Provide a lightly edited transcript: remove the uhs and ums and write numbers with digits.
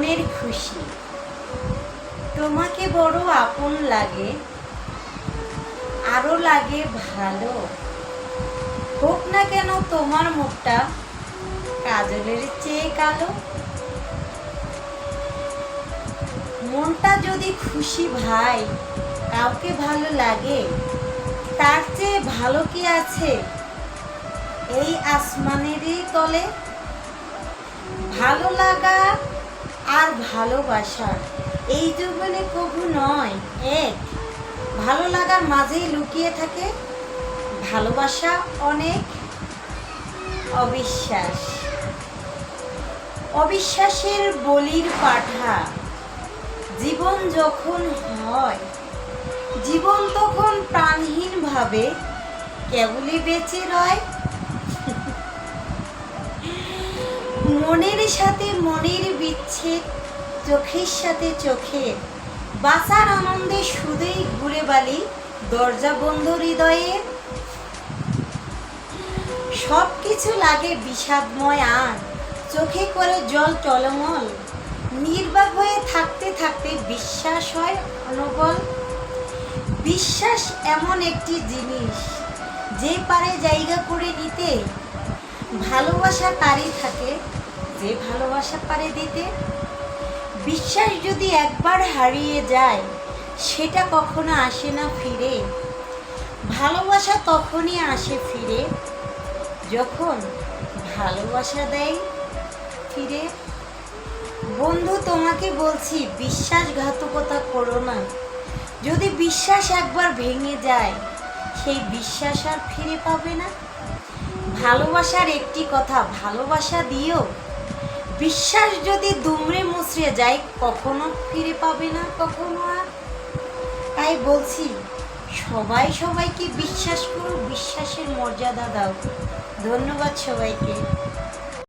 মনের খুশি। তোমাকে বড় আপন লাগে, আরো লাগে ভালো। হোক না কেন তোমার মুখটা কাজলের চেয়ে কালো। মনটা যদি খুশি ভাই কাউকে ভালো লাগে, তার চেয়ে ভালো কি আছে এই আসমানেরই তলে। ভালো লাগা আর ভালোবাসা এই জীবনে কবু নয় এক। ভালো লাগার মাঝেই লুকিয়ে থাকে ভালোবাসা অনেক। অবিশ্বাস, অবিশ্বাসের বলির পাঠা। জীবন যখন হয়, জীবন তখন প্রাণহীন ভাবে কেবলই বেঁচে রয়। মনের সাথে মনের বিচ্ছেদ, চোখের সাথে চোখের। বাঁচার আনন্দে শুধুই ঘুরে বালি দরজা বন্ধ হৃদয়ে। সব কিছু লাগে বিষাদময় আর চোখে করে জল টলমল। নির্বাক হয়ে থাকতে থাকতে বিশ্বাস হয় অনবল। বিশ্বাস এমন একটি জিনিস যে পারে জায়গা করে নিতে। ভালোবাসা তারই থাকে যে ভালোবাসা পারে দিতে। বিশ্বাস যদি একবার হারিয়ে যায় সেটা কখনো আসে না ফিরে। ভালোবাসা তখনই আসে ফিরে যখন ভালোবাসা দেয় ফিরে। বন্ধু তোমাকে বলছি বিশ্বাসঘাতকতা করো না। যদি বিশ্বাস একবার ভেঙে যায় সেই বিশ্বাস আর ফিরে পাবে না। ভালোবাসার একটি কথা, ভালোবাসা দিও। বিশ্বাস যদি দুমড়ে মুচড়ে যায় কখনো ফিরে পাবে না কখনো আর। তাই বলছি সবাই সবাইকে বিশ্বাস করো, বিশ্বাসের মর্যাদা দাও। ধন্যবাদ সবাইকে।